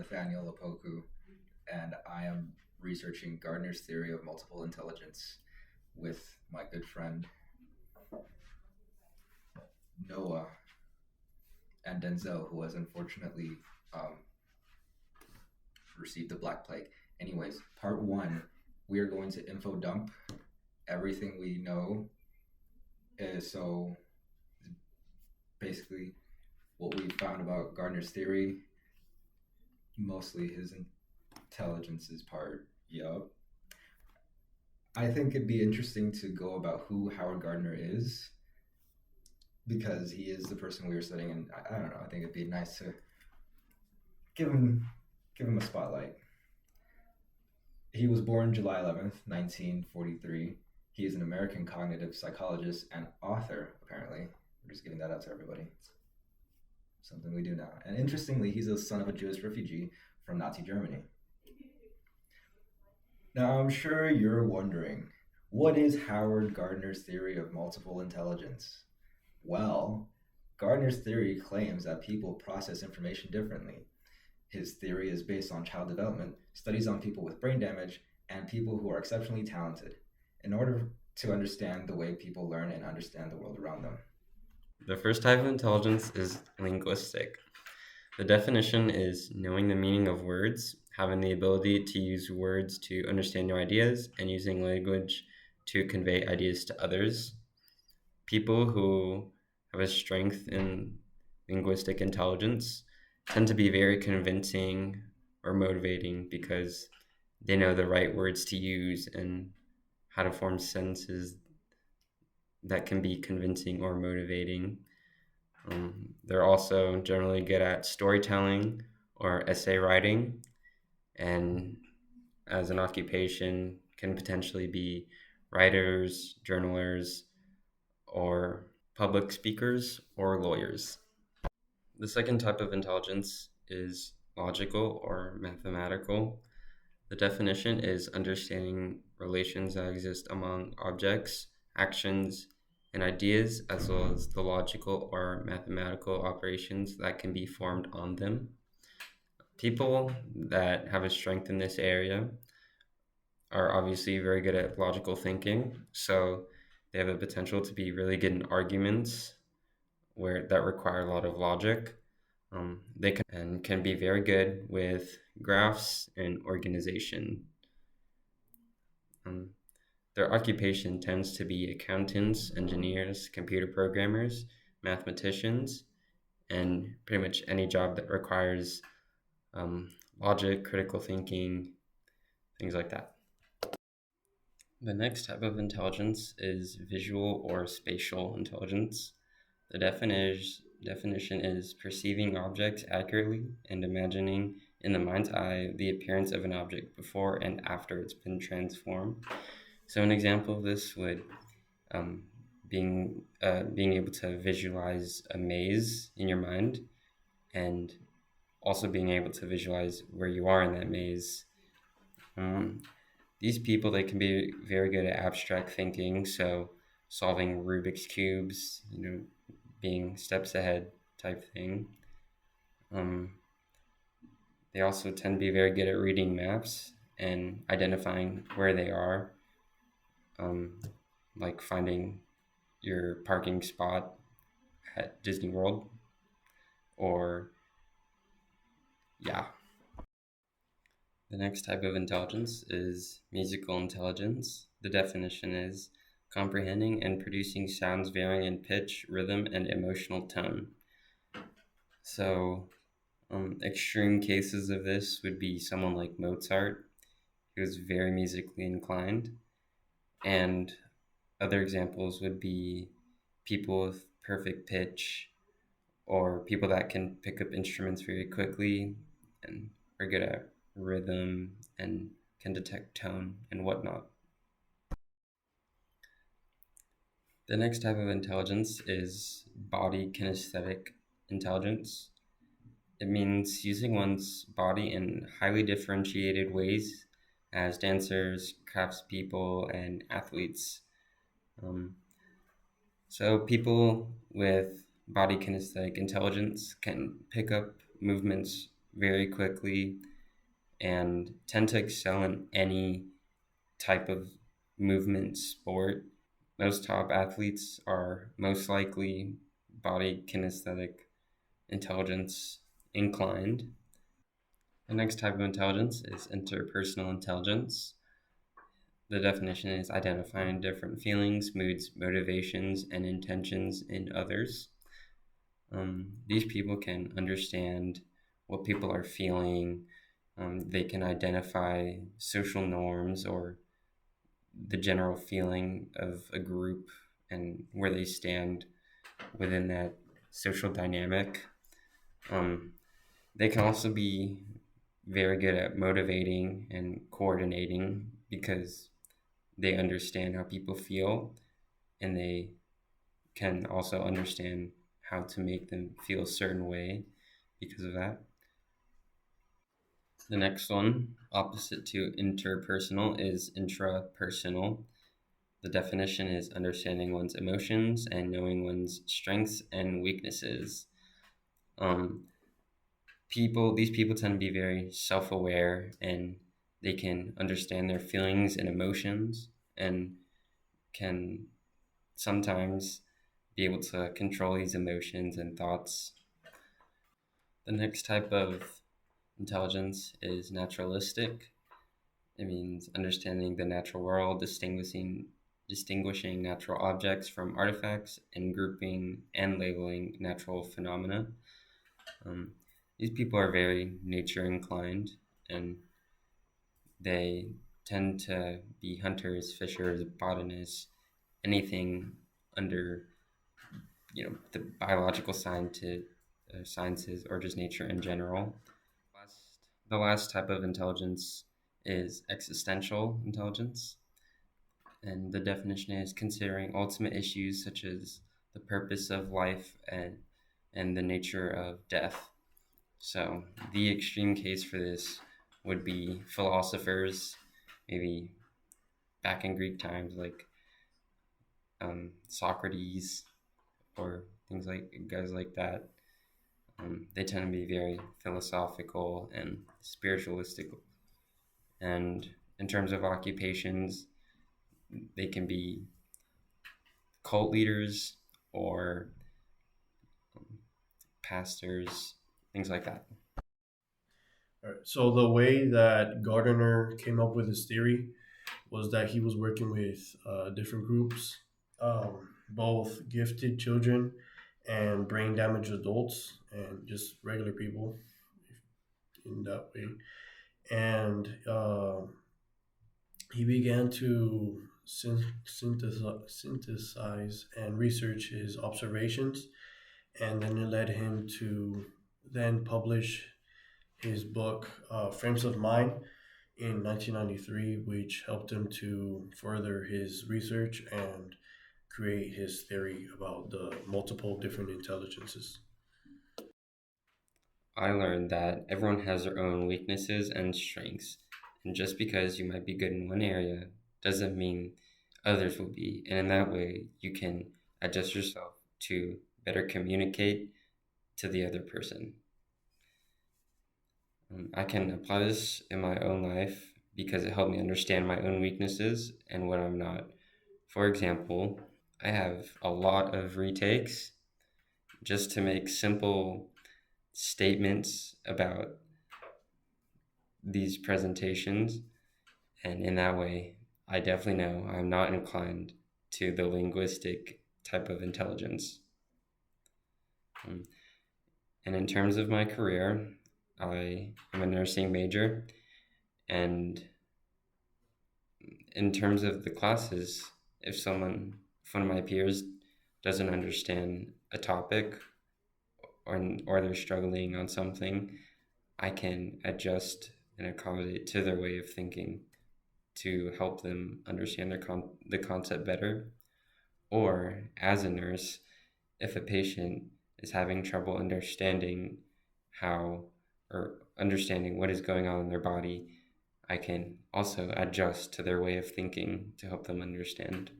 Nathaniel Opoku, and I am researching Gardner's theory of multiple intelligence with my good friend Noah and Denzel, who has unfortunately um, received the Black Plague. Anyways, part one, we are going to info dump everything we know. So basically, what we found about Gardner's theory, mostly his intelligence's part. Yup. I think it'd be interesting to go about who Howard Gardner is because he is the person we were studying, and I don't know. I think it'd be nice to give him give him a spotlight. He was born July 11th, 1943. He is an American cognitive psychologist and author. Apparently, we're just giving that out to everybody. It's something we do now. And interestingly, he's the son of a Jewish refugee from Nazi Germany. Now, I'm sure you're wondering, what is Howard Gardner's theory of multiple intelligence? Well, Gardner's theory claims that people process information differently. His theory is based on child development, studies on people with brain damage, and people who are exceptionally talented, in order to understand the way people learn and understand the world around them. The first type of intelligence is linguistic. The definition is knowing the meaning of words, having the ability to use words to understand new ideas, and using language to convey ideas to others. People who have a strength in linguistic intelligence tend to be very convincing or motivating because they know the right words to use and how to form sentences that can be convincing or motivating. They're also generally good at storytelling or essay writing, and as an occupation can potentially be writers, journalers, or public speakers or lawyers. The second type of intelligence is logical or mathematical. The definition is understanding relations that exist among objects, actions, and ideas, as well as the logical or mathematical operations that can be formed on them. People that have a strength in this area are obviously very good at logical thinking, so they have the potential to be really good in arguments where that require a lot of logic. They can be very good with graphs and organization. Um, their occupation tends to be accountants, engineers, computer programmers, mathematicians, and pretty much any job that requires logic, critical thinking, things like that. The next type of intelligence is visual or spatial intelligence. The definition is perceiving objects accurately and imagining in the mind's eye the appearance of an object before and after it's been transformed. So an example of this would um, being able to visualize a maze in your mind, and also being able to visualize where you are in that maze. These people, they can be very good at abstract thinking, so solving Rubik's cubes, being steps ahead type thing. They also tend to be very good at reading maps and identifying where they are, like finding your parking spot at Disney World, or yeah. The next type of intelligence is musical intelligence. The definition is comprehending and producing sounds varying in pitch, rhythm, and emotional tone. So, extreme cases of this would be someone like Mozart, who was very musically inclined, and other examples would be people with perfect pitch, or people that can pick up instruments very quickly and are good at rhythm and can detect tone and whatnot. The next type of intelligence is body kinesthetic intelligence. It means using one's body in highly differentiated ways as dancers, craftspeople, and athletes. So people with body kinesthetic intelligence can pick up movements very quickly and tend to excel in any type of movement sport. Most top athletes are most likely body kinesthetic intelligence inclined. The next type of intelligence is interpersonal intelligence. The definition is identifying different feelings, moods, motivations, and intentions in others. These people can understand what people are feeling. They can identify social norms or the general feeling of a group and where they stand within that social dynamic. Um, they can also be very good at motivating and coordinating because they understand how people feel and they can also understand how to make them feel a certain way because of that. The next one, opposite to interpersonal, is intrapersonal. The definition is understanding one's emotions and knowing one's strengths and weaknesses. Um, these people tend to be very self-aware and they can understand their feelings and emotions and can sometimes be able to control these emotions and thoughts. The next type of intelligence is naturalistic. It means understanding the natural world, distinguishing natural objects from artifacts, and grouping and labeling natural phenomena. Um, these people are very nature inclined, and they tend to be hunters, fishers, botanists, anything under the biological sciences or just nature in general. The last type of intelligence is existential intelligence. And the definition is considering ultimate issues such as the purpose of life and the nature of death. So, the extreme case for this would be philosophers, maybe back in Greek times, like Socrates or things like guys like that. They tend to be very philosophical and spiritualistic. And in terms of occupations, they can be cult leaders or pastors, things like that. All right. So the way that Gardner came up with his theory was that he was working with different groups, both gifted children and brain damaged adults, and just regular people in that way. And he began to synthesize and research his observations, and then it led him to then publish his book Frames of Mind in 1993, which helped him to further his research and create his theory about the multiple different intelligences. I learned that everyone has their own weaknesses and strengths. And just because you might be good in one area doesn't mean others will be. And in that way, you can adjust yourself to better communicate to the other person. I can apply this in my own life because it helped me understand my own weaknesses and what I'm not. For example, I have a lot of retakes just to make simple statements about these presentations. And in that way, I definitely know I'm not inclined to the linguistic type of intelligence. Um, and in terms of my career, I am a nursing major. And in terms of the classes, if one of my peers doesn't understand a topic or they're struggling on something, I can adjust and accommodate to their way of thinking to help them understand the concept better. Or as a nurse, if a patient is having trouble understanding how or understanding what is going on in their body, I can also adjust to their way of thinking to help them understand.